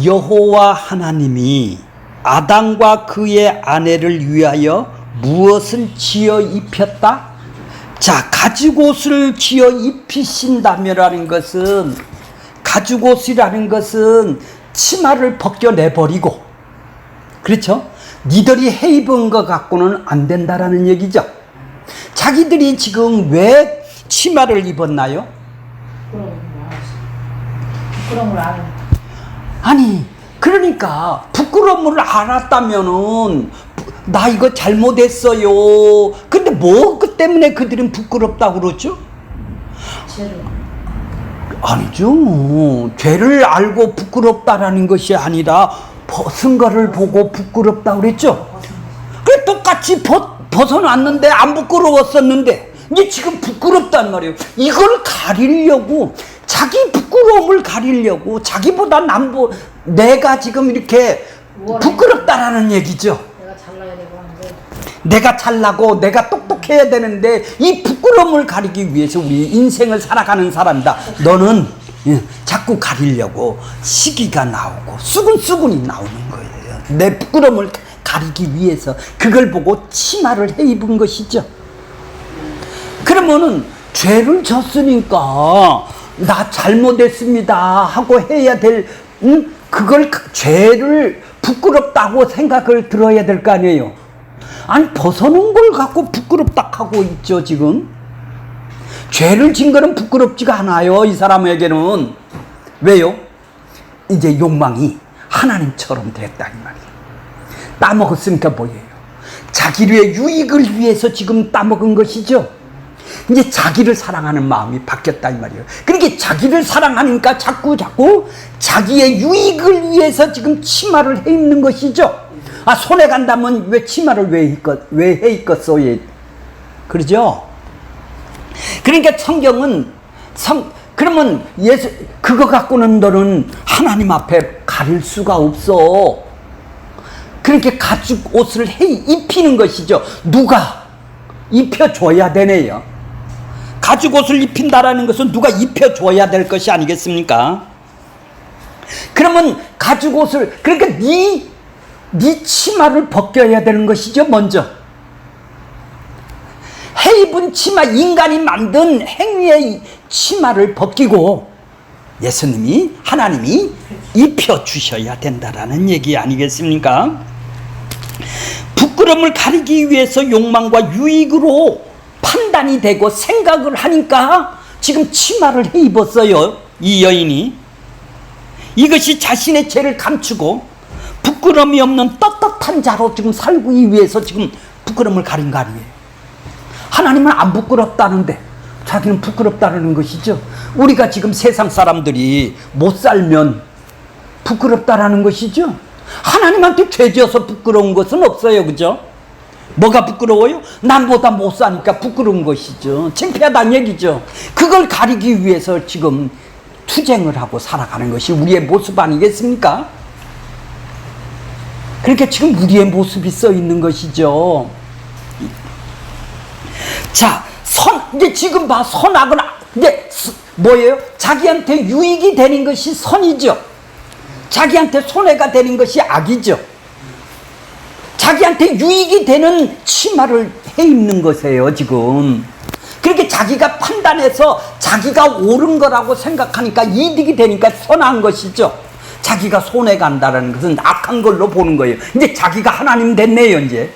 여호와 하나님이 아담과 그의 아내를 위하여 무엇을 지어 입혔다? 자, 가죽옷을 지어 입히신다며라는 것은, 가죽옷이라는 것은 치마를 벗겨내버리고, 그렇죠? 니들이 해 입은 것 갖고는 안 된다라는 얘기죠. 자기들이 지금 왜 치마를 입었나요? 부끄러움을 알아. 아니, 그러니까 부끄러움을 알았다면은 나 이거 잘못했어요. 근데 뭐 그 때문에 그들은 부끄럽다고 그러죠? 죄를. 아니죠. 죄를 알고 부끄럽다라는 것이 아니라 벗은 거를 보고 부끄럽다고 그랬죠. 그래, 똑같이 벗어났는데 안 부끄러웠었는데 이제 지금 부끄럽단 말이에요. 이걸 가리려고, 자기 부끄러움을 가리려고, 자기보다 내가 지금 이렇게 부끄럽다라는 얘기죠. 내가 잘나야 되고 하는데. 내가 잘나고 내가 똑똑해야 되는데 이 부끄러움을 가리기 위해서 우리 인생을 살아가는 사람이다. 너는 자꾸 가리려고 시기가 나오고 수근수근이 나오는 거예요. 내 부끄러움을 가리기 위해서 그걸 보고 치마를 해 입은 것이죠. 그러면은 죄를 졌으니까 나 잘못했습니다 하고 해야 될, 그걸, 죄를 부끄럽다고 생각을 들어야 될 거 아니에요. 아니, 벗어놓은 걸 갖고 부끄럽다 하고 있죠, 지금. 죄를 진 거는 부끄럽지가 않아요, 이 사람에게는. 왜요? 이제 욕망이 하나님처럼 됐다, 이 말이에요. 따먹었으니까 뭐예요? 자기의 유익을 위해서 지금 따먹은 것이죠. 이제 자기를 사랑하는 마음이 바뀌었다, 이 말이에요. 그러니까 자기를 사랑하니까 자꾸 자기의 유익을 위해서 지금 치마를 해 입는 것이죠. 아, 손해 간다면 왜 치마를 왜 해 입겠어? 그러죠? 그러니까 성경은, 그러면 그거 갖고는 너는 하나님 앞에 가릴 수가 없어. 그렇게 가죽 옷을 입히는 것이죠. 누가 입혀줘야 되네요. 가죽 옷을 입힌다라는 것은 누가 입혀줘야 될 것이 아니겠습니까? 그러면 가죽 옷을, 그러니까 네 치마를 벗겨야 되는 것이죠, 먼저. 해 입은 치마, 인간이 만든 행위의 치마를 벗기고 예수님이, 하나님이 입혀주셔야 된다라는 얘기 아니겠습니까? 부끄러움을 가리기 위해서 욕망과 유익으로 판단이 되고 생각을 하니까 지금 치마를 해 입었어요, 이 여인이. 이것이 자신의 죄를 감추고 부끄러움이 없는 떳떳한 자로 지금 살기 위해서 지금 부끄러움을 가린 거 아니에요. 하나님은 안 부끄럽다는데 자기는 부끄럽다는 것이죠. 우리가 지금 세상 사람들이 못 살면 부끄럽다라는 것이죠. 하나님한테 죄 지어서 부끄러운 것은 없어요, 그죠? 뭐가 부끄러워요? 남보다 못 사니까 부끄러운 것이죠. 창피하다는 얘기죠. 그걸 가리기 위해서 지금 투쟁을 하고 살아가는 것이 우리의 모습 아니겠습니까? 그러니까 지금 우리의 모습이 써 있는 것이죠. 자, 이제 지금 봐, 선악은 이제 뭐예요? 자기한테 유익이 되는 것이 선이죠. 자기한테 손해가 되는 것이 악이죠. 자기한테 유익이 되는 치마를 해 입는 것이에요, 지금. 그렇게 자기가 판단해서 자기가 옳은 거라고 생각하니까 이득이 되니까 선한 것이죠. 자기가 손해 간다는 것은 악한 걸로 보는 거예요. 이제 자기가 하나님 됐네요, 이제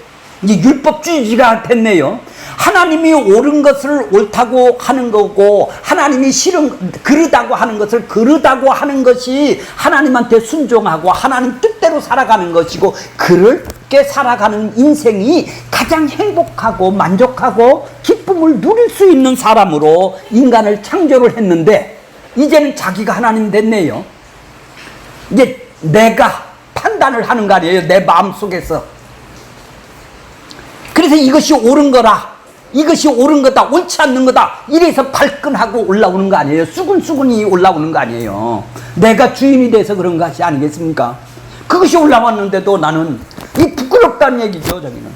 율법주의가 됐네요. 하나님이 옳은 것을 옳다고 하는 거고, 하나님이 싫은, 그르다고 하는 것을 그르다고 하는 것이 하나님한테 순종하고 하나님 뜻대로 살아가는 것이고, 그렇게 살아가는 인생이 가장 행복하고 만족하고 기쁨을 누릴 수 있는 사람으로 인간을 창조를 했는데, 이제는 자기가 하나님 됐네요. 이제 내가 판단을 하는 거 아니에요, 내 마음속에서. 그래서 이것이 옳은 거라, 이것이 옳은 거다, 옳지 않는 거다, 이래서 발끈하고 올라오는 거 아니에요. 수근수근이 올라오는 거 아니에요. 내가 주인이 돼서 그런 것이 아니겠습니까? 그것이 올라왔는데도 나는 이 부끄럽다는 얘기죠, 저기는.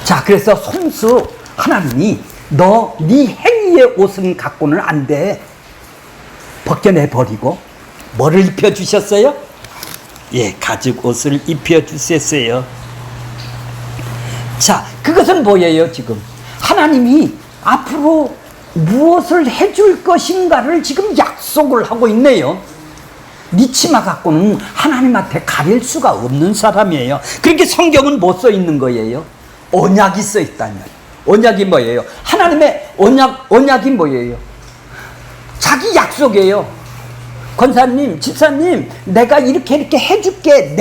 자, 그래서 손수 하나님이 네 행위의 옷은 갖고는 안 돼. 벗겨내버리고 뭐를 입혀주셨어요? 예, 가죽 옷을 입혀주셨어요. 자, 그것은 뭐예요, 지금? 하나님이 앞으로 무엇을 해줄 것인가를 지금 약속을 하고 있네요. 네 치마 갖고는 하나님한테 가릴 수가 없는 사람이에요. 그렇게 성경은 뭐 써 있는 거예요? 언약이 써 있다는 말이에요. 언약이 뭐예요? 하나님의 언약이 뭐예요? 자기 약속이에요. 권사님, 집사님, 내가 이렇게 해줄게.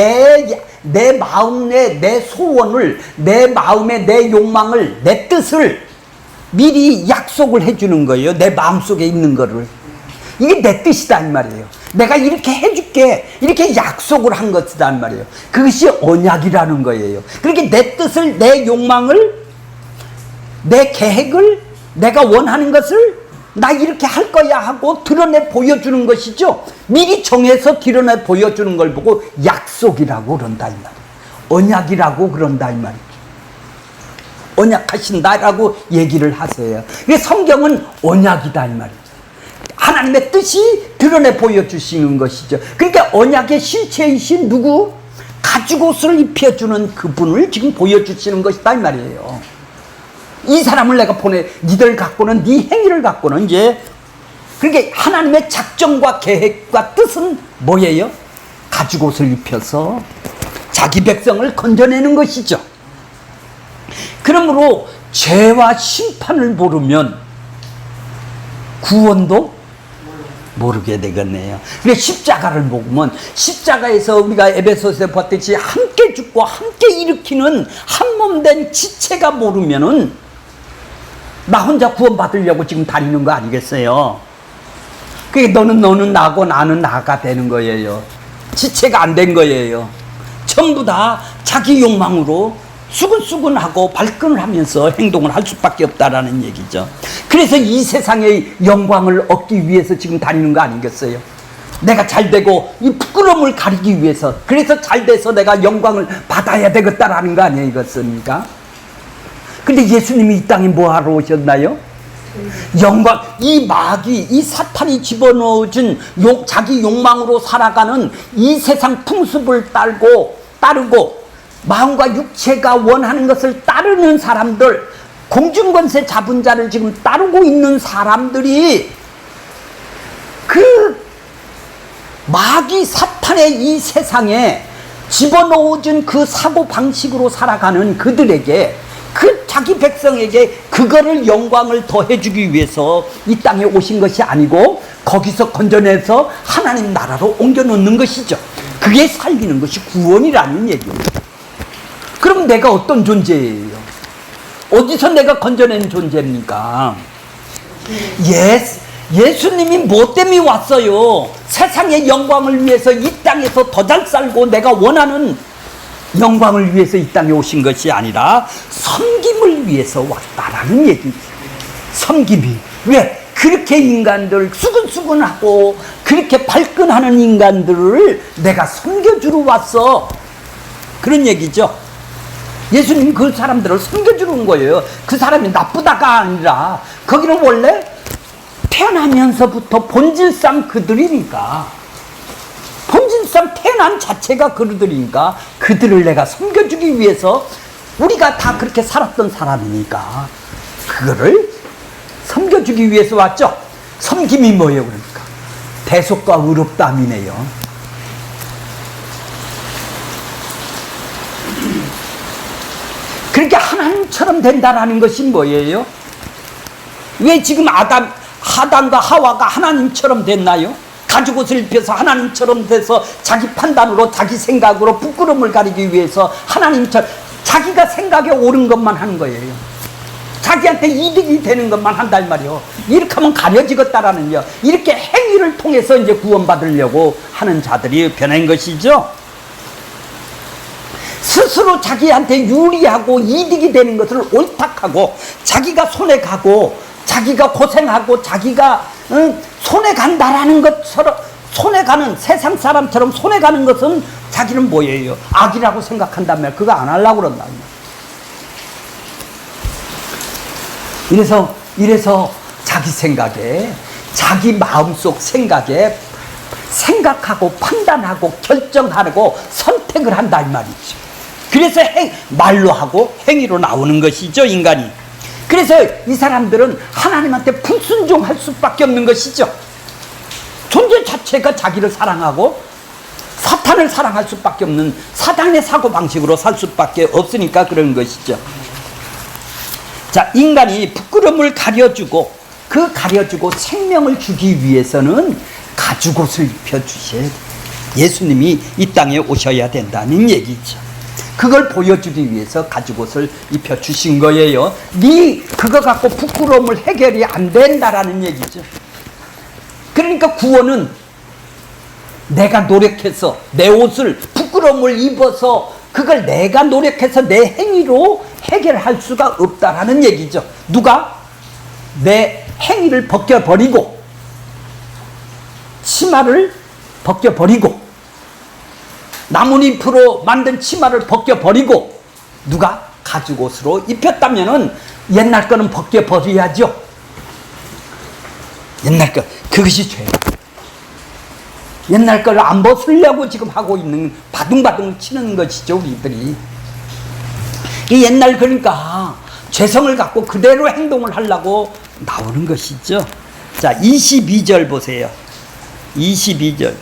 내 마음에 내 소원을, 내 마음에 내 욕망을, 내 뜻을 미리 약속을 해주는 거예요. 내 마음속에 있는 거를. 이게 내 뜻이다 이 말이에요. 내가 이렇게 해줄게. 이렇게 약속을 한 것이다 이 말이에요. 그것이 언약이라는 거예요. 그렇게 내 뜻을, 내 욕망을, 내 계획을, 내가 원하는 것을 나 이렇게 할 거야 하고 드러내 보여주는 것이죠. 미리 정해서 드러내 보여주는 걸 보고 약속이라고 그런다 이 말이에요. 언약이라고 그런다 이 말이에요. 언약하신다라고 얘기를 하세요. 성경은 언약이다 이 말이에요. 하나님의 뜻이 드러내 보여주시는 것이죠. 그러니까 언약의 실체이신 누구? 가죽옷을 입혀주는 그분을 지금 보여주시는 것이다 이 말이에요. 이 사람을 내가 보내, 니들 갖고는, 네 행위를 갖고는 이제, 그러니까 하나님의 작정과 계획과 뜻은 뭐예요? 가죽옷을 입혀서 자기 백성을 건져내는 것이죠. 그러므로 죄와 심판을 모르면 구원도 모르게 되겠네요. 그래 십자가를 먹으면, 십자가에서 우리가 에베소서에 봤듯이 함께 죽고 함께 일으키는 한 몸 된 지체가 모르면은 나 혼자 구원받으려고 지금 다니는 거 아니겠어요? 그게 너는 나고 나는 나가 되는 거예요. 지체가 안 된 거예요. 전부 다 자기 욕망으로 수근수근하고 발끈을 하면서 행동을 할 수밖에 없다라는 얘기죠. 그래서 이 세상의 영광을 얻기 위해서 지금 다니는 거 아니겠어요? 내가 잘 되고 이 부끄러움을 가리기 위해서, 그래서 잘 돼서 내가 영광을 받아야 되겠다라는 거 아니에요, 이것입니까? 근데 예수님이 이 땅에 뭐 하러 오셨나요? 영광, 이 마귀, 이 사탄이 집어넣어준 자기 욕망으로 살아가는 이 세상 풍습을 따르고 마음과 육체가 원하는 것을 따르는 사람들, 공중권세 잡은 자를 지금 따르고 있는 사람들이 그 마귀 사탄의 이 세상에 집어넣어준 그 사고방식으로 살아가는 그들에게, 그 자기 백성에게 그거를 영광을 더해주기 위해서 이 땅에 오신 것이 아니고 거기서 건져내서 하나님 나라로 옮겨놓는 것이죠. 그게 살리는 것이 구원이라는 얘기입니다. 그럼 내가 어떤 존재예요? 어디서 내가 건져낸 존재입니까? 예수님이 뭐 때문에 왔어요? 세상의 영광을 위해서 이 땅에서 더 잘 살고 내가 원하는 영광을 위해서 이 땅에 오신 것이 아니라 섬김을 위해서 왔다라는 얘기죠. 섬김이. 왜? 그렇게 인간들 수근수근하고 그렇게 발끈하는 인간들을 내가 섬겨주러 왔어. 그런 얘기죠. 예수님이 그 사람들을 섬겨주는 거예요. 그 사람이 나쁘다가 아니라 거기는 원래 태어나면서부터 본질상 그들이니까, 본질상 태어난 자체가 그들이니까 그들을 내가 섬겨주기 위해서, 우리가 다 그렇게 살았던 사람이니까 그거를 섬겨주기 위해서 왔죠. 섬김이 뭐예요? 그러니까 대속과 의롭다함이네요. 그렇게 하나님처럼 된다라는 것이 뭐예요? 왜 지금 아담과 하와가 하나님처럼 됐나요? 가죽옷을 입혀서 하나님처럼 돼서 자기 판단으로, 자기 생각으로 부끄러움을 가리기 위해서 하나님처럼 자기가 생각에 옳은 것만 하는 거예요. 자기한테 이득이 되는 것만 한단 말이요. 이렇게 하면 가려지겠다라는 거. 이렇게 행위를 통해서 이제 구원받으려고 하는 자들이 변한 것이죠. 스스로 자기한테 유리하고 이득이 되는 것을 옳탁하고, 자기가 손해가고 자기가 고생하고 자기가 손해간다라는 것처럼, 손해가는, 세상 사람처럼 손해가는 것은 자기는 뭐예요? 악이라고 생각한다면 그거 안 하려고 그런다. 이래서 자기 생각에, 자기 마음속 생각에 생각하고 판단하고 결정하고 선택을 한다 이 말이죠. 그래서 말로 하고 행위로 나오는 것이죠, 인간이. 그래서 이 사람들은 하나님한테 불순종할 수밖에 없는 것이죠. 존재 자체가 자기를 사랑하고 사탄을 사랑할 수밖에 없는 사단의 사고방식으로 살 수밖에 없으니까 그런 것이죠. 자, 인간이 부끄러움을 가려주고 그 가려주고 생명을 주기 위해서는 가죽옷을 입혀주셔야 돼요. 예수님이 이 땅에 오셔야 된다는 얘기죠. 그걸 보여주기 위해서 가죽옷을 입혀주신 거예요. 그거 갖고 부끄러움을 해결이 안 된다라는 얘기죠. 그러니까 구원은 내가 노력해서 내 옷을 부끄러움을 입어서 그걸 내가 노력해서 내 행위로 해결할 수가 없다라는 얘기죠. 누가 내 행위를 벗겨버리고 치마를 벗겨버리고 나뭇잎으로 만든 치마를 벗겨버리고 누가 가죽옷으로 입혔다면은 옛날 거는 벗겨버려야죠. 옛날 거, 그것이 죄예요. 옛날 걸 안 벗으려고 지금 하고 있는 바둥바둥 치는 것이죠, 우리들이. 이 옛날 그러니까 죄성을 갖고 그대로 행동을 하려고 나오는 것이죠. 자, 22절 보세요. 22절.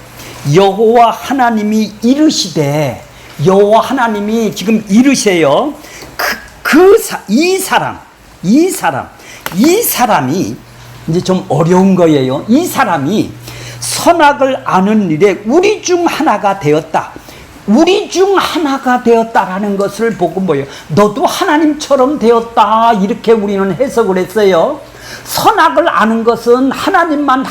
여호와 하나님이 이르시되, 여호와 하나님이 지금 이르세요. 이 사람이 이제 좀 어려운 거예요. 이 사람이 선악을 아는 일에 우리 중 하나가 되었다. 우리 중 하나가 되었다라는 것을 보고 뭐예요? 너도 하나님처럼 되었다. 이렇게 우리는 해석을 했어요. 선악을 아는 것은 하나님만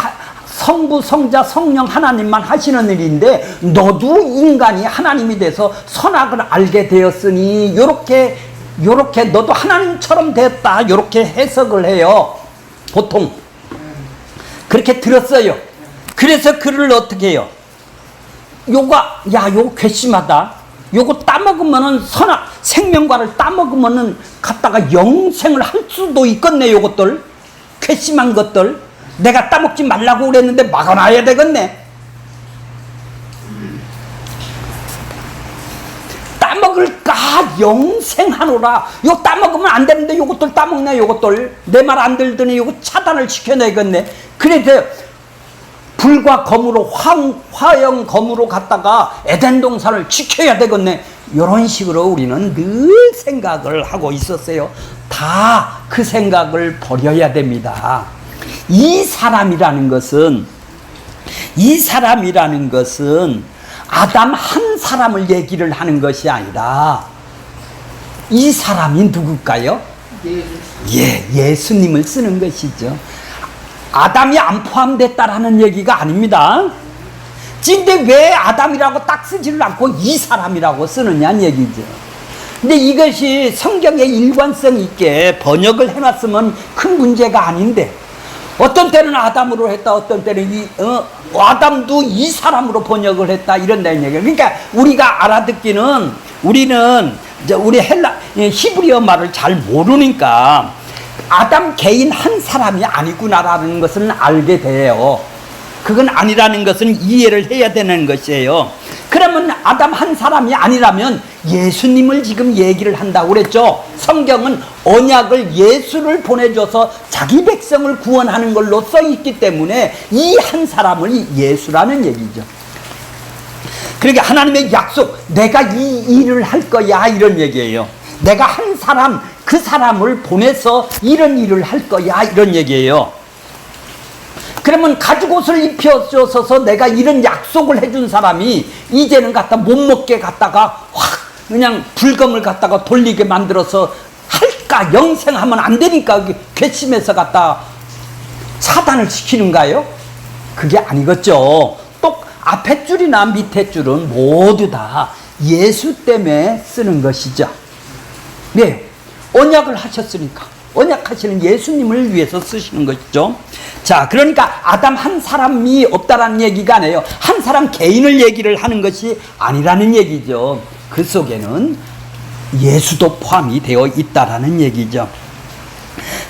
성부, 성자, 성령 하나님만 하시는 일인데 너도 인간이 하나님이 돼서 선악을 알게 되었으니 요렇게 너도 하나님처럼 됐다. 요렇게 해석을 해요. 보통 그렇게 들었어요. 그래서 그를 어떻게 해요? 요거 괘씸하다. 요거 따먹으면은 생명과를 따먹으면은 갖다가 영생을 할 수도 있겠네. 요것들 괘씸한 것들 내가 따먹지 말라고 그랬는데 막아놔야 되겠네. 따먹을까 영생하노라. 요 따먹으면 안 되는데 요것들 따먹네. 요것들 내 말 안 들더니 요거 차단을 시켜내겠네. 그래서 불과 검으로 화영 검으로 갔다가 에덴 동산을 지켜야 되겠네. 이런 식으로 우리는 늘 생각을 하고 있었어요. 다 그 생각을 버려야 됩니다. 이 사람이라는 것은 아담 한 사람을 얘기를 하는 것이 아니라 이 사람이 누굴까요? 예수님을 쓰는 것이죠. 아담이 안 포함됐다라는 얘기가 아닙니다. 근데 왜 아담이라고 딱 쓰지를 않고 이 사람이라고 쓰느냐는 얘기죠. 근데 이것이 성경에 일관성 있게 번역을 해놨으면 큰 문제가 아닌데 어떤 때는 아담으로 했다, 어떤 때는 아담도 이 사람으로 번역을 했다, 이런다는 얘기예요. 그러니까 우리가 알아듣기는 우리 히브리어 말을 잘 모르니까 아담 개인 한 사람이 아니구나라는 것은 알게 돼요. 그건 아니라는 것은 이해를 해야 되는 것이에요. 그러면 아담 한 사람이 아니라면 예수님을 지금 얘기를 한다고 그랬죠. 성경은 언약을 예수를 보내줘서 자기 백성을 구원하는 걸로 써 있기 때문에 이 한 사람을 예수라는 얘기죠. 그러니까 하나님의 약속, 내가 이 일을 할 거야, 이런 얘기예요. 내가 한 사람, 그 사람을 보내서 이런 일을 할 거야, 이런 얘기예요. 그러면 가죽옷을 입혀줘서 내가 이런 약속을 해준 사람이 이제는 갖다 못 먹게 갖다가 확 그냥 불검을 갖다가 돌리게 만들어서 할까? 영생하면 안 되니까 괘씸해서 갖다 차단을 시키는가요? 그게 아니겠죠. 또 앞에 줄이나 밑에 줄은 모두 다 예수 때문에 쓰는 것이죠. 네, 언약을 하셨으니까 언약하시는 예수님을 위해서 쓰시는 것이죠. 자, 그러니까 아담 한 사람이 없다라는 얘기가 아니에요. 한 사람 개인을 얘기를 하는 것이 아니라는 얘기죠. 그 속에는 예수도 포함이 되어 있다라는 얘기죠.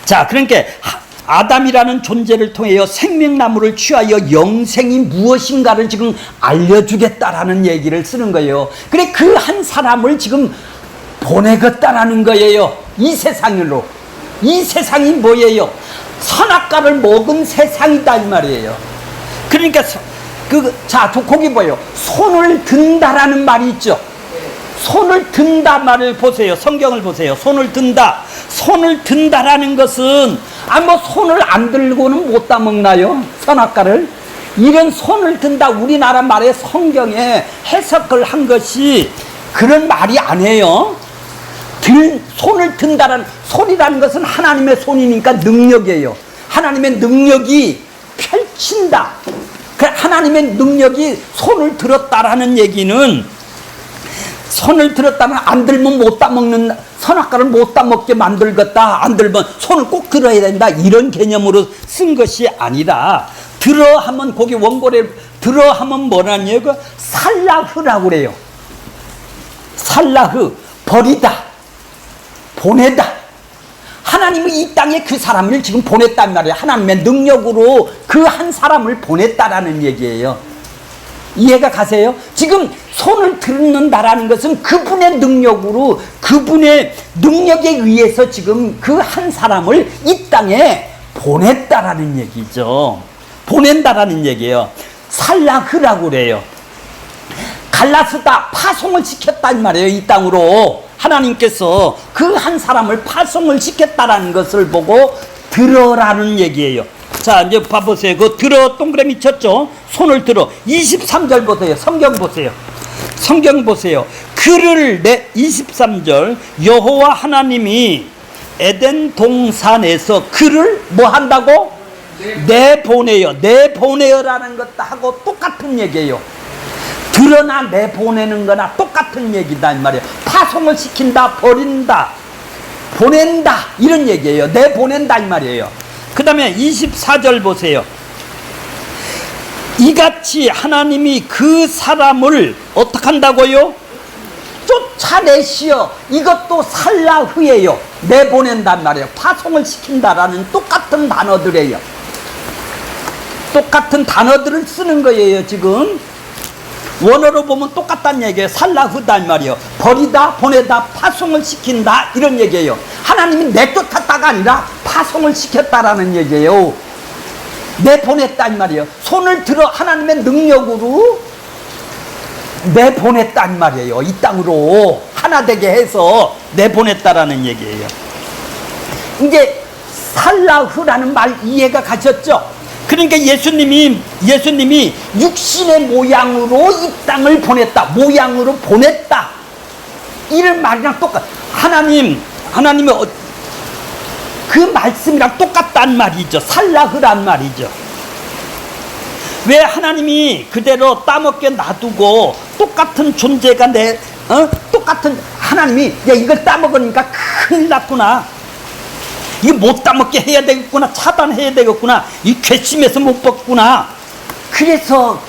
자, 그러니까 아담이라는 존재를 통하여 생명나무를 취하여 영생이 무엇인가를 지금 알려주겠다라는 얘기를 쓰는 거예요. 그래 그 한 사람을 지금 보내겠다라는 거예요. 이 세상으로. 이 세상이 뭐예요? 선악과를 먹은 세상이다 이 말이에요. 그러니까 자, 거기 뭐예요? 손을 든다라는 말이 있죠. 손을 든다 말을 보세요. 성경을 보세요. 손을 든다. 손을 든다라는 것은 뭐 손을 안 들고는 못 따먹나요? 선악과를. 이런 손을 든다 우리나라 말에 성경에 해석을 한 것이 그런 말이 아니에요. 손을 든다라는 손이라는 것은 하나님의 손이니까 능력이에요. 하나님의 능력이 펼친다. 하나님의 능력이 손을 들었다라는 얘기는 손을 들었다면 안 들면 못 따먹는 선악과를 못 따먹게 만들겠다. 안 들면 손을 꼭 들어야 된다. 이런 개념으로 쓴 것이 아니라 들어 하면 거기 원고래 들어 하면 뭐라니요? 그 살라흐라고 그래요. 살라흐 버리다. 보내다. 하나님이 이 땅에 그 사람을 지금 보냈단 말이에요. 하나님의 능력으로 그 한 사람을 보냈다라는 얘기예요. 이해가 가세요? 지금 손을 들는다라는 것은 그분의 능력으로 그분의 능력에 의해서 지금 그 한 사람을 이 땅에 보냈다라는 얘기죠. 보낸다라는 얘기예요. 살라흐라고 그래요. 갈라스다 파송을 시켰단 말이에요. 이 땅으로 하나님께서 그 한 사람을 파송을 시켰다라는 것을 보고 들어라는 얘기예요. 자, 이제 봐보세요. 그 들어 동그라미 쳤죠? 손을 들어. 23절 보세요. 성경 보세요. 성경 보세요. 그를 23절 여호와 하나님이 에덴 동산에서 그를 뭐 한다고? 내보내요. 내보내요라는 것하고 똑같은 얘기예요. 드러나 내보내는 거나 똑같은 얘기다 이 말이에요. 파송을 시킨다, 버린다, 보낸다 이런 얘기예요. 내보낸다 이 말이에요. 그 다음에 24절 보세요. 이같이 하나님이 그 사람을 어떻게 한다고요? 쫓아내시어. 이것도 살라흐예요. 내보낸단 말이에요. 파송을 시킨다라는 똑같은 단어들이에요. 똑같은 단어들을 쓰는 거예요. 지금 원어로 보면 똑같다는 얘기예요. 살라흐단 말이에요. 버리다, 보내다, 파송을 시킨다 이런 얘기예요. 하나님이 내쫓았다가 아니라 파송을 시켰다라는 얘기예요. 내보냈단 말이에요. 손을 들어 하나님의 능력으로 내보냈단 말이에요. 이 땅으로 하나 되게 해서 내보냈다라는 얘기예요. 이제 살라흐라는 말 이해가 가셨죠? 그러니까 예수님이 육신의 모양으로 이 땅을 보냈다. 모양으로 보냈다. 이런 말이랑 똑같아. 하나님이 그 말씀이랑 똑같단 말이죠. 살라흐란 말이죠. 왜 하나님이 그대로 따먹게 놔두고 똑같은 존재가 똑같은 하나님이 야 이걸 따먹으니까 큰일 났구나. 이거 못 따먹게 해야 되겠구나. 차단해야 되겠구나. 이 괘씸해서 못 먹구나. 그래서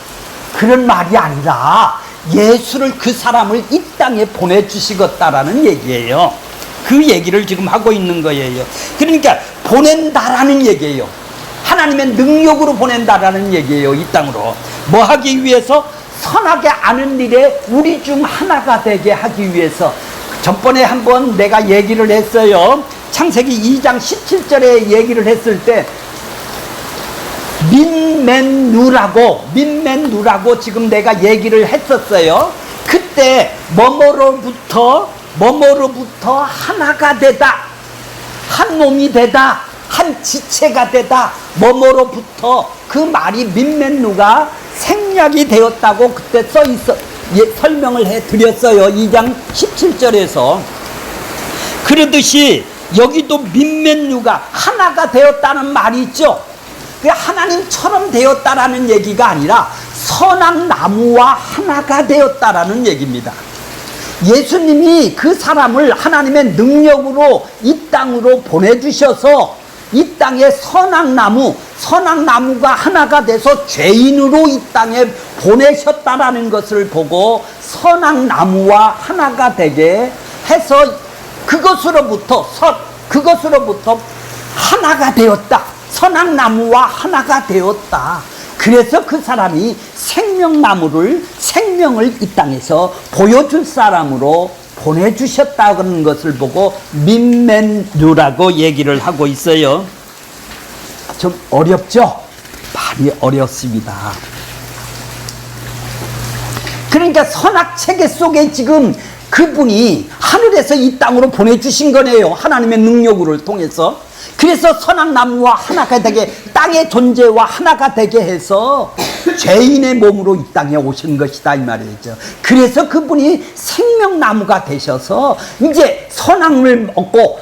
그런 말이 아니라 예수를 그 사람을 이 땅에 보내주시겠다라는 얘기예요. 그 얘기를 지금 하고 있는 거예요. 그러니까 보낸다라는 얘기예요. 하나님의 능력으로 보낸다라는 얘기예요. 이 땅으로 뭐 하기 위해서? 선하게 아는 일에 우리 중 하나가 되게 하기 위해서. 전번에 한번 내가 얘기를 했어요. 창세기 2장 17절에 얘기를 했을 때 민맨누라고 지금 내가 얘기를 했었어요. 그때 뭐뭐로부터 하나가 되다, 한 몸이 되다, 한 지체가 되다, 뭐뭐로부터 그 말이 민맨누가 생략이 되었다고 그때 써 있어 설명을 해 드렸어요. 2장 17절에서. 그러듯이 여기도 민맨누가 하나가 되었다는 말이 있죠. 하나님처럼 되었다라는 얘기가 아니라 선악 나무와 하나가 되었다라는 얘기입니다. 예수님이 그 사람을 하나님의 능력으로 이 땅으로 보내주셔서 이 땅에 선악나무가 하나가 돼서 죄인으로 이 땅에 보내셨다라는 것을 보고 선악나무와 하나가 되게 해서 그것으로부터 하나가 되었다. 선악나무와 하나가 되었다. 그래서 그 사람이 생명나무를, 생명을 이 땅에서 보여줄 사람으로 보내주셨다는 것을 보고 민맨유라고 얘기를 하고 있어요. 좀 어렵죠? 많이 어렵습니다. 그러니까 선악체계 속에 지금 그분이 하늘에서 이 땅으로 보내주신 거네요. 하나님의 능력을 통해서. 그래서 선악나무와 하나가 되게, 땅의 존재와 하나가 되게 해서 죄인의 몸으로 이 땅에 오신 것이다 이 말이죠. 그래서 그분이 생명나무가 되셔서 이제 선악을 먹고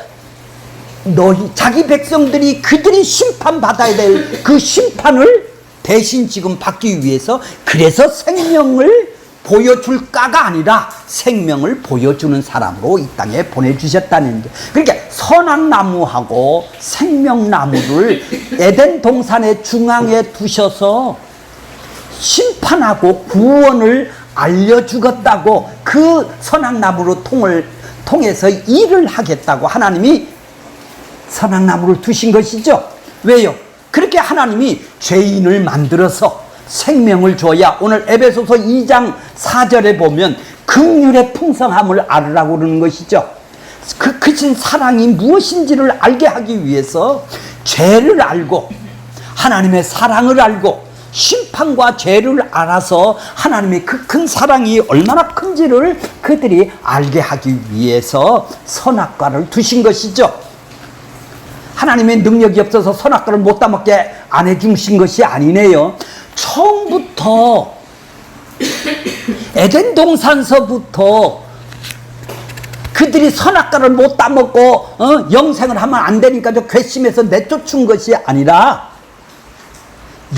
너희 자기 백성들이 그들이 심판받아야 될 그 심판을 대신 지금 받기 위해서, 그래서 생명을 보여줄까가 아니라 생명을 보여주는 사람으로 이 땅에 보내주셨다는 게, 그러니까 선악나무하고 생명나무를 에덴 동산의 중앙에 두셔서 심판하고 구원을 알려주겠다고, 그 선악나무로 통해서 일을 하겠다고 하나님이 선악나무를 두신 것이죠. 왜요? 그렇게 하나님이 죄인을 만들어서 생명을 줘야, 오늘 에베소서 2장 4절에 보면 긍휼의 풍성함을 알으라고 그러는 것이죠. 그 크신 사랑이 무엇인지를 알게 하기 위해서 죄를 알고 하나님의 사랑을 알고 심판과 죄를 알아서 하나님의 그 큰 사랑이 얼마나 큰지를 그들이 알게 하기 위해서 선악과를 두신 것이죠. 하나님의 능력이 없어서 선악과를 못 따먹게 안 해주신 것이 아니네요. 처음부터 에덴 동산서부터 그들이 선악과를 못 따먹고 영생을 하면 안 되니까 저 괘씸해서 내쫓은 것이 아니라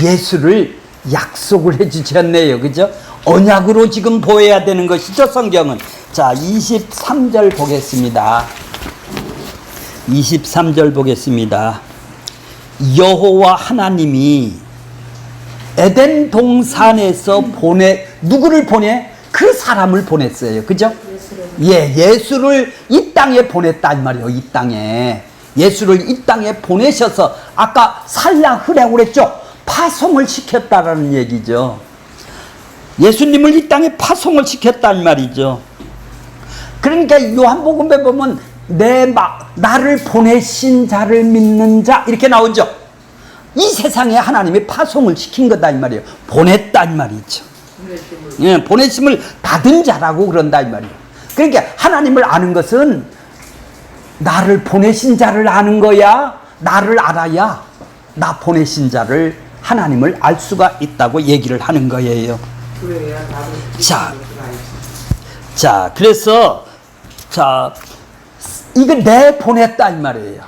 예수를 약속을 해주셨네요. 그죠? 언약으로 지금 보여야 되는 것이죠, 성경은. 자, 23절 보겠습니다. 23절 보겠습니다. 여호와 하나님이 에덴 동산에서 누구를 보내? 그 사람을 보냈어요. 그죠? 예, 예수를 이 땅에 보냈다 이 말이에요. 이 땅에 예수를 이 땅에 보내셔서, 아까 살라흐라고 그랬죠? 파송을 시켰다라는 얘기죠. 예수님을 이 땅에 파송을 시켰단 말이죠. 그러니까 요한복음에 보면 나를 보내신 자를 믿는 자 이렇게 나오죠. 이 세상에 하나님이 파송을 시킨 거다 이 말이에요. 보냈다 이 말이죠. 예, 보내심을 받은 자라고 그런다 이 말이에요. 그러니까 하나님을 아는 것은 나를 보내신 자를 아는 거야. 나를 알아야 나 보내신 자를, 하나님을 알 수가 있다고 얘기를 하는 거예요. 자, 그래서 이거 내 보냈다 이 말이에요.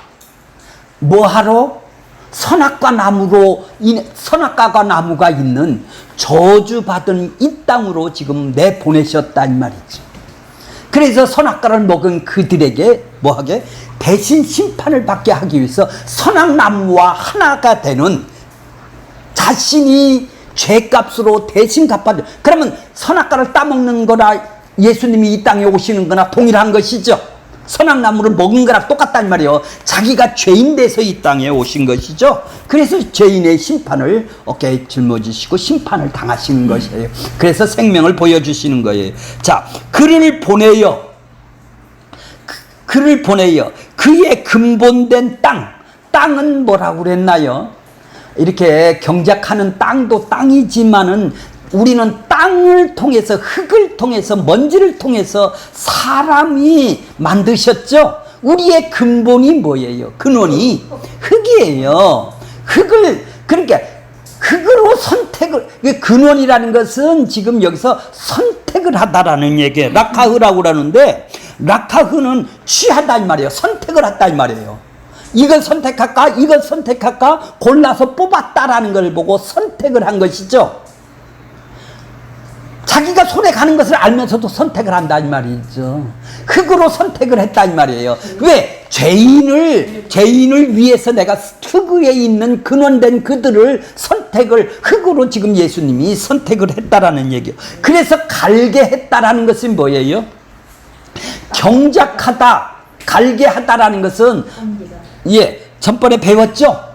뭐하러? 선악과 나무가 있는 저주받은 이 땅으로 지금 내 보내셨다 이 말이죠. 그래서 선악과를 먹은 그들에게 뭐하게? 대신 심판을 받게 하기 위해서 선악나무와 하나가 되는, 자신이 죄값으로 대신 갚아줘. 그러면 선악과를 따먹는 거나 예수님이 이 땅에 오시는 거나 동일한 것이죠. 선악나무를 먹은 거랑 똑같단 말이에요. 자기가 죄인 돼서 이 땅에 오신 것이죠. 그래서 죄인의 심판을 어깨에 짊어지시고 심판을 당하시는 것이에요. 그래서 생명을 보여주시는 거예요. 자, 그를 보내요. 그의 근본된 땅은 뭐라고 그랬나요? 이렇게 경작하는 땅도 땅이지만은 우리는 땅을 통해서, 흙을 통해서, 먼지를 통해서 사람이 만드셨죠. 우리의 근본이 뭐예요? 근원이 흙이에요. 그러니까 흙으로 선택을, 근원이라는 것은 지금 여기서 선택을 하다라는 얘기예요. 라카흐라고 그러는데, 라카흐는 취하다 이 말이에요. 선택을 했다 이 말이에요. 이걸 선택할까 골라서 뽑았다라는 걸 보고 선택을 한 것이죠. 자기가 손에 가는 것을 알면서도 선택을 한다 이 말이죠. 흙으로 선택을 했다 이 말이에요. 왜? 죄인을 위해서 내가 흙에 있는 근원된 그들을 흙으로 지금 예수님이 선택을 했다라는 얘기예요. 그래서 갈게 했다라는 것은 뭐예요? 경작하다, 갈게 하다라는 것은, 예, 전번에 배웠죠?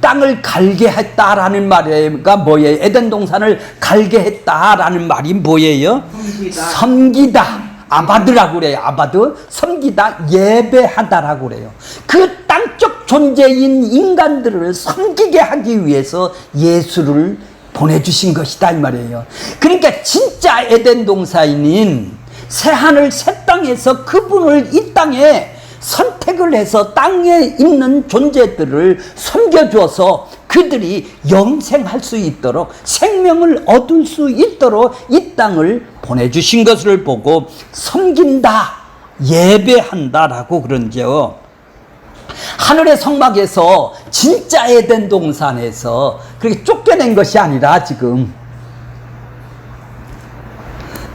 땅을 갈게 했다라는 말이가 뭐예요? 에덴 동산을 갈게 했다라는 말이 뭐예요? 섬기다. 아바드라고 그래요. 아바드. 섬기다, 예배하다라고 그래요. 그 땅적 존재인 인간들을 섬기게 하기 위해서 예수를 보내주신 것이다 이 말이에요. 그러니까 진짜 에덴 동산인 새하늘 새 땅에서 그분을 이 땅에 선택을 해서 땅에 있는 존재들을 섬겨주어서 그들이 영생할 수 있도록 생명을 얻을 수 있도록 이 땅을 보내주신 것을 보고 섬긴다, 예배한다라고 그런지요. 하늘의 성막에서 진짜 에덴 동산에서 그렇게 쫓겨낸 것이 아니라 지금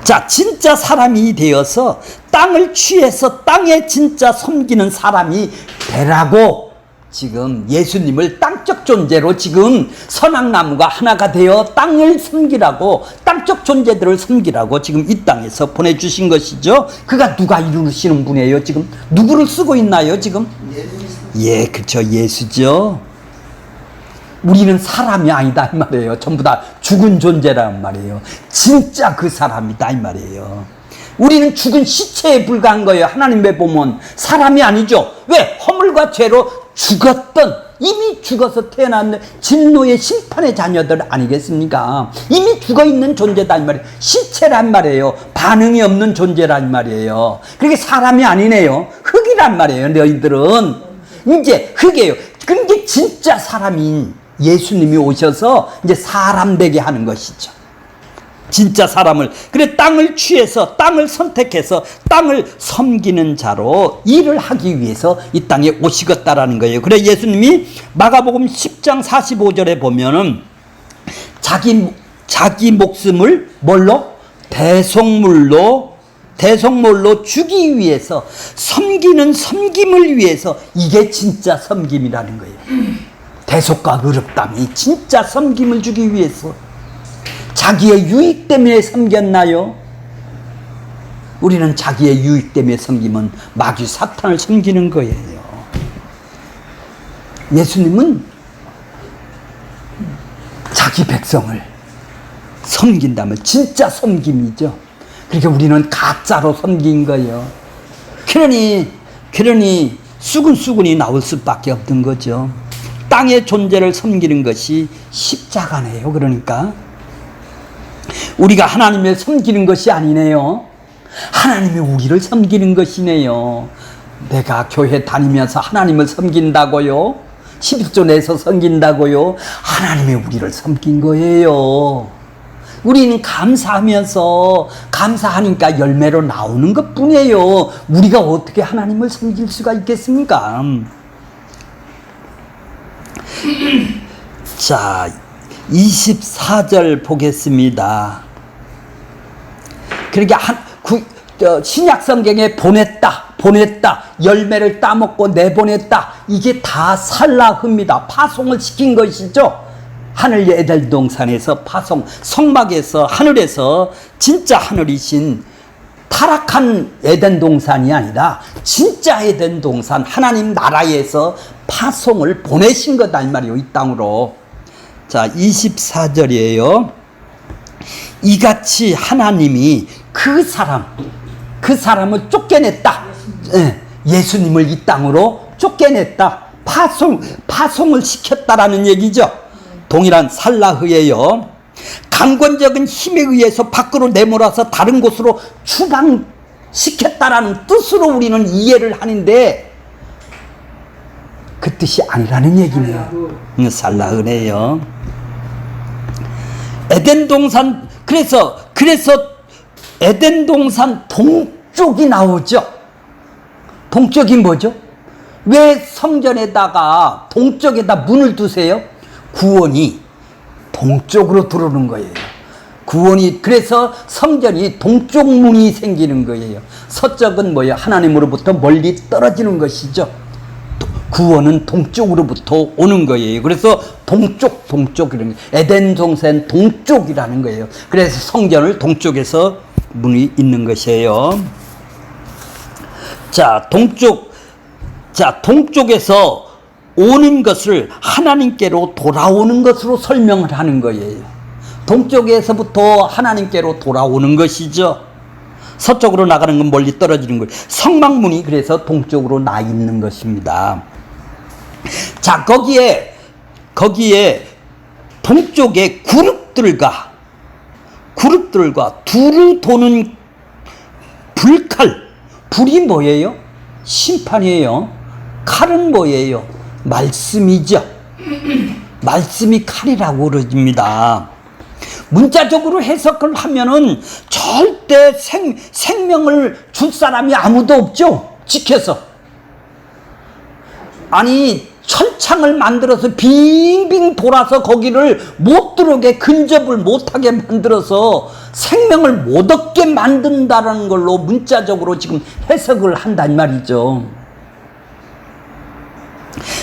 자, 진짜 사람이 되어서 땅을 취해서 땅에 진짜 섬기는 사람이 되라고 지금 예수님을 땅적 존재로 지금 선악나무가 하나가 되어 땅을 섬기라고 땅적 존재들을 섬기라고 지금 이 땅에서 보내주신 것이죠. 그가 누가 이루시는 분이에요 지금? 누구를 쓰고 있나요 지금? 예, 그렇죠. 예수죠. 우리는 사람이 아니다 이 말이에요. 전부 다 죽은 존재란 말이에요. 진짜 그 사람이다 이 말이에요. 우리는 죽은 시체에 불과한 거예요. 하나님의 보면 사람이 아니죠. 왜? 허물과 죄로 죽었던, 이미 죽어서 태어난 진노의 심판의 자녀들 아니겠습니까? 이미 죽어있는 존재다 이 말이에요. 시체란 말이에요. 반응이 없는 존재란 말이에요. 그게 사람이 아니네요. 흙이란 말이에요. 너희들은 이제 흙이에요. 그게 진짜 사람인 예수님이 오셔서 이제 사람 되게 하는 것이죠. 진짜 사람을. 그래, 땅을 취해서 땅을 선택해서 땅을 섬기는 자로 일을 하기 위해서 이 땅에 오시겠다라는 거예요. 그래, 예수님이 마가복음 10장 45절에 보면은 자기 목숨을 뭘로? 대속물로 주기 위해서, 섬기는 섬김을 위해서, 이게 진짜 섬김이라는 거예요. 대속과 의롭담이 진짜 섬김을 주기 위해서. 자기의 유익 때문에 섬겼나요? 우리는 자기의 유익 때문에 섬기면 마귀 사탄을 섬기는 거예요. 예수님은 자기 백성을 섬긴다면 진짜 섬김이죠. 그러니까 우리는 가짜로 섬긴 거예요. 그러니 수근수근이 나올 수밖에 없는 거죠. 땅의 존재를 섬기는 것이 십자가네요. 그러니까 우리가 하나님을 섬기는 것이 아니네요. 하나님이 우리를 섬기는 것이네요. 내가 교회 다니면서 하나님을 섬긴다고요? 11조 내서 섬긴다고요? 하나님이 우리를 섬긴 거예요. 우리는 감사하면서 감사하니까 열매로 나오는 것 뿐이에요. 우리가 어떻게 하나님을 섬길 수가 있겠습니까? 자, 24절 보겠습니다. 그러니까 신약 성경에 보냈다, 열매를 따먹고 내보냈다, 이게 다 살라흐입니다. 파송을 시킨 것이죠. 하늘 에덴 동산에서 파송, 성막에서, 하늘에서, 진짜 하늘이신 타락한 에덴 동산이 아니라 진짜 에덴 동산, 하나님 나라에서 파송을 보내신 거다 이 말이에요. 이 땅으로. 자, 24절이에요. 이같이 하나님이 그 사람을 쫓겨냈다. 예수님을 이 땅으로 쫓겨냈다. 파송을 시켰다라는 얘기죠. 동일한 살라흐예요. 강권적인 힘에 의해서 밖으로 내몰아서 다른 곳으로 추방시켰다라는 뜻으로 우리는 이해를 하는데 그 뜻이 아니라는 얘기네요. 살라흐네요. 에덴 동산, 그래서 에덴 동산 동쪽이 나오죠. 동쪽이 뭐죠? 왜 성전에다가 동쪽에다 문을 두세요? 구원이 동쪽으로 들어오는 거예요. 그래서 성전이 동쪽 문이 생기는 거예요. 서쪽은 뭐예요? 하나님으로부터 멀리 떨어지는 것이죠. 구원은 동쪽으로부터 오는 거예요. 그래서 동쪽 이런 거. 에덴 동산 동쪽이라는 거예요. 그래서 성전을 동쪽에서 문이 있는 것이에요. 자, 동쪽에서 오는 것을 하나님께로 돌아오는 것으로 설명을 하는 거예요. 동쪽에서부터 하나님께로 돌아오는 것이죠. 서쪽으로 나가는 건 멀리 떨어지는 거예요. 성막문이 그래서 동쪽으로 나 있는 것입니다. 자, 거기에 동쪽에 그룹들과 두루 도는 불이 뭐예요? 심판이에요. 칼은 뭐예요? 말씀이죠. 말씀이 칼이라고 그러집니다. 문자적으로 해석을 하면은 절대 생명을 줄 사람이 아무도 없죠. 지켜서. 아니, 철창을 만들어서 빙빙 돌아서 거기를 못 들어오게, 근접을 못하게 만들어서 생명을 못 얻게 만든다는 걸로 문자적으로 지금 해석을 한단 말이죠.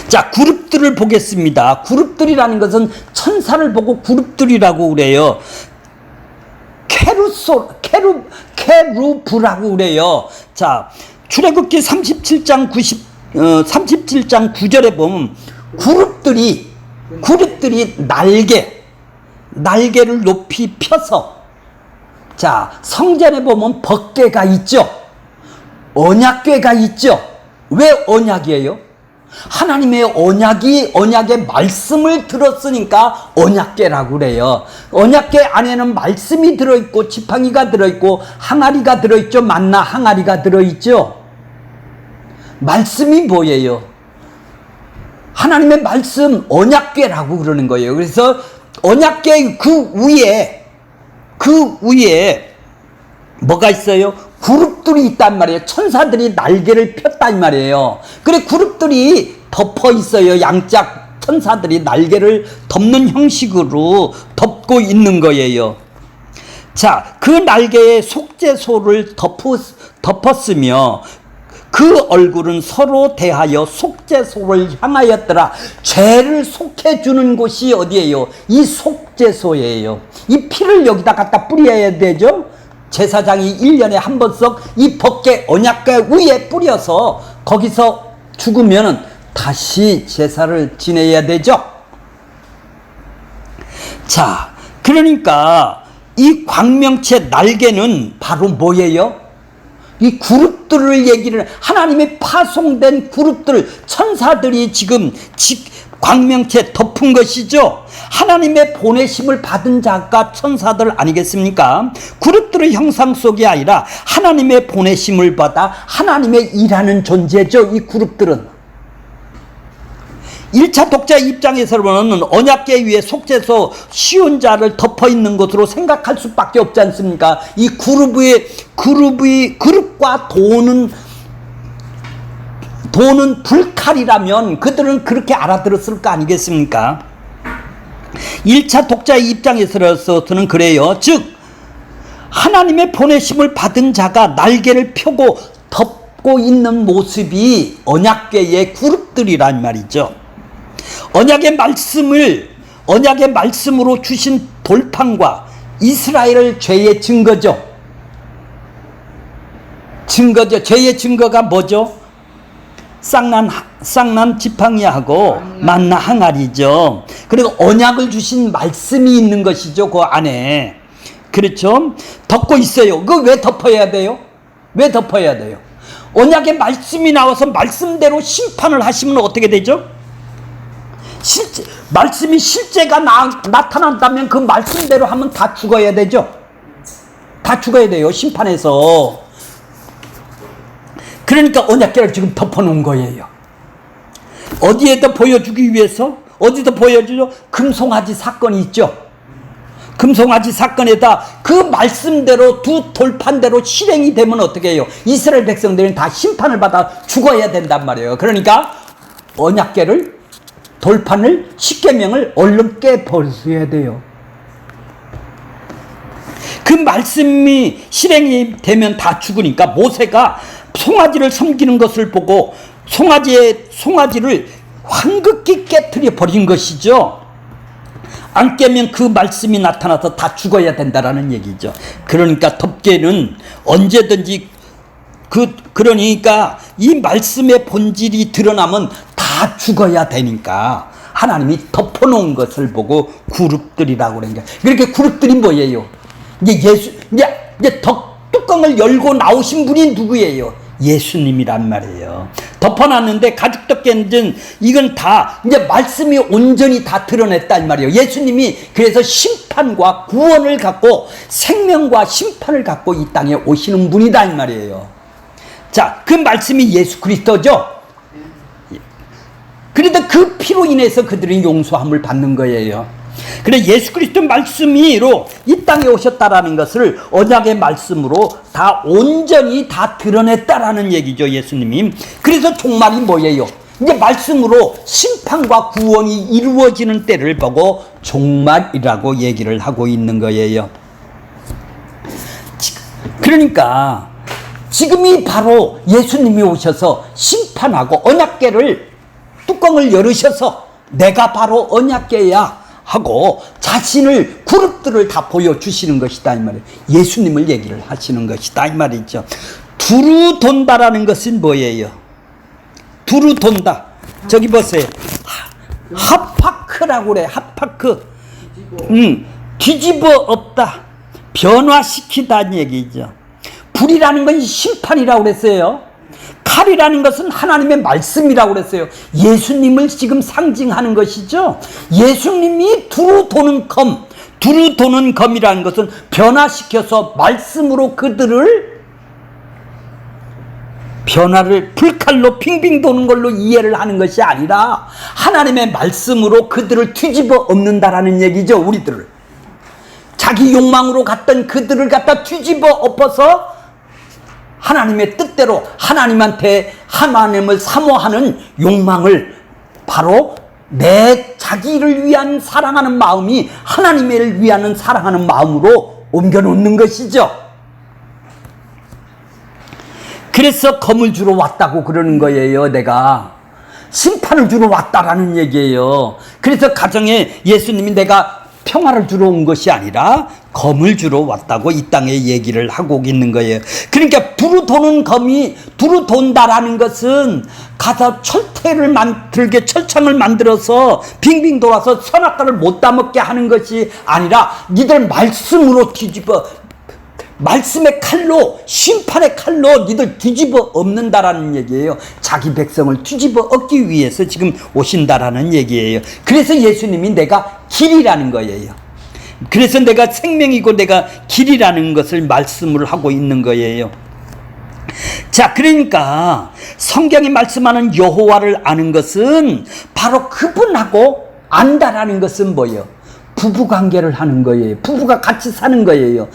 자, 그룹들을 보겠습니다. 그룹들이라는 것은 천사를 보고 그룹들이라고 그래요. 케루브라고 그래요. 자, 출애굽기 37장 9절에 보면 그룹들이 날개를 높이 펴서, 자, 성전에 보면 법궤가 있죠. 언약궤가 있죠. 왜 언약이에요? 하나님의 언약의 말씀을 들었으니까 언약궤라고 그래요. 언약궤 안에는 말씀이 들어있고 지팡이가 들어있고 항아리가 들어있죠. 만나 항아리가 들어있죠. 말씀이 뭐예요? 하나님의 말씀, 언약궤라고 그러는 거예요. 그래서 언약궤 그 위에 뭐가 있어요? 그룹들이 있단 말이에요. 천사들이 날개를 폈단 말이에요. 그래, 그룹들이 덮어 있어요. 양짝 천사들이 날개를 덮는 형식으로 덮고 있는 거예요. 자, 그 날개에 속죄소를 덮었으며 그 얼굴은 서로 대하여 속죄소를 향하였더라. 죄를 속해주는 곳이 어디예요? 이 속죄소예요. 이 피를 여기다 갖다 뿌려야 되죠. 제사장이 1년에 한 번씩 이 법궤 언약궤 위에 뿌려서 거기서 죽으면 다시 제사를 지내야 되죠. 자, 그러니까 이 광명체 날개는 바로 뭐예요? 이 그룹들을 얘기를, 하나님의 파송된 그룹들, 천사들이 지금 광명체 덮은 것이죠. 하나님의 보내심을 받은 자가 천사들 아니겠습니까? 그룹들의 형상 속이 아니라 하나님의 보내심을 받아 하나님의 일하는 존재죠. 이 그룹들은 1차 독자 입장에서는 언약궤 위에 속죄소 시온자를 덮어 있는 것으로 생각할 수밖에 없지 않습니까? 이 그룹과 도는 불칼이라면 그들은 그렇게 알아들었을 거 아니겠습니까? 1차 독자의 입장에서는 그래요. 즉 하나님의 보내심을 받은 자가 날개를 펴고 덮고 있는 모습이 언약궤의 그룹들이란 말이죠. 언약의 말씀으로 주신 돌판과 이스라엘의 죄의 증거죠. 죄의 증거가 뭐죠? 쌍난 지팡이하고 만나 항아리죠. 그리고 언약을 주신 말씀이 있는 것이죠. 그 안에. 그렇죠? 덮고 있어요. 그거 왜 덮어야 돼요? 왜 덮어야 돼요? 언약의 말씀이 나와서 말씀대로 심판을 하시면 어떻게 되죠? 말씀이 실제가 나타난다면 그 말씀대로 하면 다 죽어야 되죠. 다 죽어야 돼요. 심판에서. 그러니까 언약궤를 지금 덮어놓은 거예요. 어디에다 보여주기 위해서? 어디다 보여주죠? 금송아지 사건이 있죠. 금송아지 사건에다 그 말씀대로 두 돌판대로 실행이 되면 어떻게 해요? 이스라엘 백성들은 다 심판을 받아 죽어야 된단 말이에요. 그러니까 언약궤를, 돌판을, 십계명을 얼른 깨버려야 돼요. 그 말씀이 실행이 되면 다 죽으니까 모세가 송아지를 섬기는 것을 보고 송아지를 황급히 깨트려 버린 것이죠. 안 깨면 그 말씀이 나타나서 다 죽어야 된다라는 얘기죠. 그러니까 덮개는 언제든지 그러니까 이 말씀의 본질이 드러나면 다 다 죽어야 되니까 하나님이 덮어놓은 것을 보고 그룹들이라고 그러는 거예요. 그렇게 그룹들이 뭐예요? 이제 뚜껑을 열고 나오신 분이 누구예요? 예수님이란 말이에요. 덮어놨는데 가죽 덮개는 이건 다 이제 말씀이 온전히 다 드러냈다 이 말이에요. 예수님이 그래서 심판과 구원을 갖고 생명과 심판을 갖고 이 땅에 오시는 분이다 이 말이에요. 자, 그 말씀이 예수 그리스도죠. 그래도 그 피로 인해서 그들이 용서함을 받는 거예요. 그래 예수 그리스도 말씀이로 이 땅에 오셨다라는 것을 언약의 말씀으로 다 온전히 다 드러냈다라는 얘기죠, 예수님이. 그래서 종말이 뭐예요? 이제 말씀으로 심판과 구원이 이루어지는 때를 보고 종말이라고 얘기를 하고 있는 거예요. 그러니까 지금이 바로 예수님이 오셔서 심판하고 언약궤를 뚜껑을 열으셔서 내가 바로 언약궤야 하고 자신을 그룹들을 다 보여주시는 것이다 이 말이에요. 예수님을 얘기를 하시는 것이다 이 말이죠. 두루 돈다라는 것은 뭐예요? 두루 돈다. 저기 보세요. 하파크라고 그래. 하파크. 뒤집어 엎다. 변화시키다는 얘기죠. 불이라는 건 심판이라고 그랬어요. 칼이라는 것은 하나님의 말씀이라고 그랬어요. 예수님을 지금 상징하는 것이죠. 예수님이 두루 도는 검, 두루 도는 검이라는 것은 변화시켜서 말씀으로 그들을 변화를 불칼로 빙빙 도는 걸로 이해를 하는 것이 아니라 하나님의 말씀으로 그들을 뒤집어 엎는다라는 얘기죠. 우리들을 자기 욕망으로 갔던 그들을 갖다 뒤집어 엎어서 하나님의 뜻대로 하나님한테 하나님을 사모하는 욕망을 바로 내 자기를 위한 사랑하는 마음이 하나님을 위한 사랑하는 마음으로 옮겨놓는 것이죠. 그래서 검을 주러 왔다고 그러는 거예요. 내가 심판을 주러 왔다라는 얘기예요. 그래서 가정에 예수님이 내가 평화를 주러 온 것이 아니라 검을 주러 왔다고 이 땅에 얘기를 하고 있는 거예요. 그러니까 두루 도는 검이 두루 돈다라는 것은 가서 들게 철창을 만들어서 빙빙 돌아서 선악과를 못 따먹게 하는 것이 아니라 니들 말씀으로 뒤집어 말씀의 칼로 심판의 칼로 니들 뒤집어 엎는다라는 얘기예요. 자기 백성을 뒤집어 엎기 위해서 지금 오신다라는 얘기예요. 그래서 예수님이 내가 길이라는 거예요. 그래서 내가 생명이고 내가 길이라는 것을 말씀을 하고 있는 거예요. 자, 그러니까 성경이 말씀하는 여호와를 아는 것은 바로 그분하고 안다라는 것은 뭐예요? 부부관계를 하는 거예요. 부부가 같이 사는 거예요.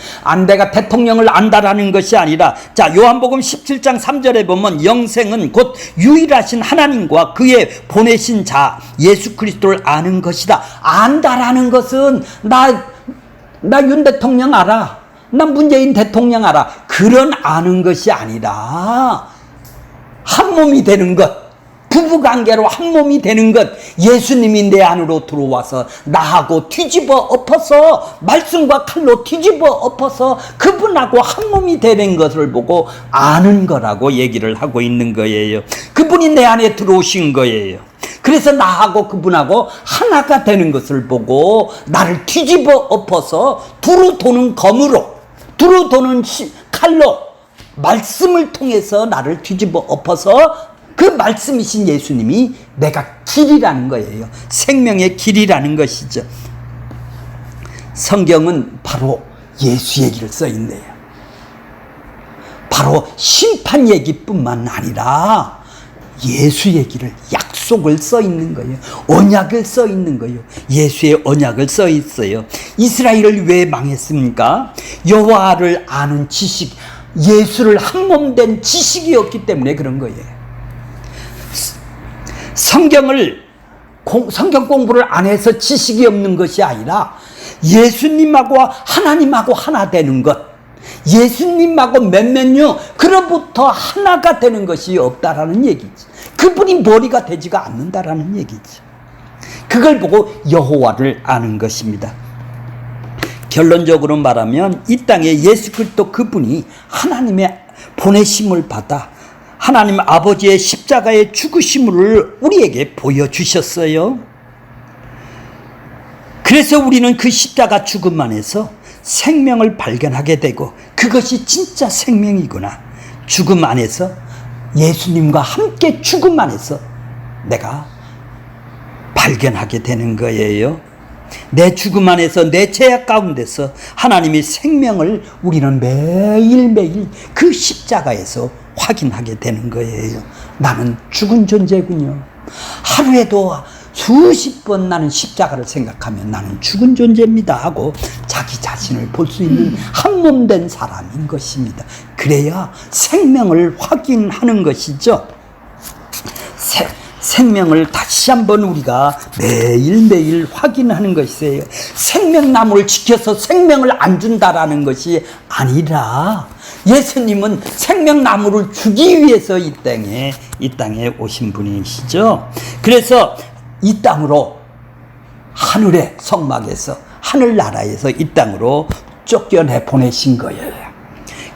내가 대통령을 안다라는 것이 아니라, 자, 요한복음 17장 3절에 보면 영생은 곧 유일하신 하나님과 그의 보내신 자 예수 그리스도를 아는 것이다. 안다라는 것은 나 윤 대통령 알아. 나 문재인 대통령 알아. 그런 아는 것이 아니라 한 몸이 되는 것. 부부관계로 한 몸이 되는 것, 예수님이 내 안으로 들어와서 나하고 뒤집어 엎어서 말씀과 칼로 뒤집어 엎어서 그분하고 한 몸이 되는 것을 보고 아는 거라고 얘기를 하고 있는 거예요. 그분이 내 안에 들어오신 거예요. 그래서 나하고 그분하고 하나가 되는 것을 보고 나를 뒤집어 엎어서 두루 도는 검으로, 두루 도는 칼로 말씀을 통해서 나를 뒤집어 엎어서 그 말씀이신 예수님이 내가 길이라는 거예요. 생명의 길이라는 것이죠. 성경은 바로 예수 얘기를 써 있네요. 바로 심판 얘기뿐만 아니라 예수 얘기를, 약속을 써 있는 거예요. 언약을 써 있는 거예요. 예수의 언약을 써 있어요. 이스라엘을 왜 망했습니까? 여호와를 아는 지식, 예수를 한 몸 된 지식이었기 때문에 그런 거예요. 성경 공부를 안 해서 지식이 없는 것이 아니라 예수님하고 하나님하고 하나 되는 것, 예수님하고 몇몇요 그로부터 하나가 되는 것이 없다라는 얘기지. 그분이 머리가 되지가 않는다라는 얘기지. 그걸 보고 여호와를 아는 것입니다. 결론적으로 말하면 이 땅에 예수 그리스도 그분이 하나님의 보내심을 받아 하나님 아버지의 십자가의 죽으심을 우리에게 보여주셨어요. 그래서 우리는 그 십자가 죽음 안에서 생명을 발견하게 되고 그것이 진짜 생명이구나. 죽음 안에서 예수님과 함께 죽음 안에서 내가 발견하게 되는 거예요. 내 죽음 안에서 내 죄악 가운데서 하나님의 생명을 우리는 매일매일 그 십자가에서 확인하게 되는 거예요. 나는 죽은 존재군요. 하루에도 수십 번 나는 십자가를 생각하면 나는 죽은 존재입니다 하고 자기 자신을 볼 수 있는 한몸된 사람인 것입니다. 그래야 생명을 확인하는 것이죠. 생명을 다시 한번 우리가 매일매일 확인하는 것이에요. 생명나무를 지켜서 생명을 안 준다라는 것이 아니라 예수님은 생명나무를 주기 위해서 이 땅에 오신 분이시죠. 그래서 이 땅으로 하늘의 성막에서 하늘나라에서 이 땅으로 쫓겨내 보내신 거예요.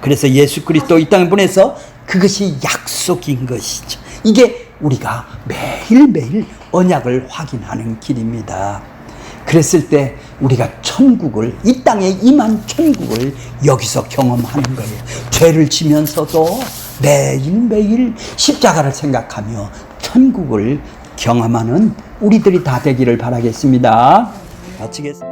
그래서 예수 그리스도 이 땅에 보내서 그것이 약속인 것이죠. 이게 우리가 매일매일 언약을 확인하는 길입니다. 그랬을 때 우리가 천국을, 이 땅에 임한 천국을 여기서 경험하는 거예요. 죄를 지면서도 매일매일 십자가를 생각하며 천국을 경험하는 우리들이 다 되기를 바라겠습니다. 마치겠습니다.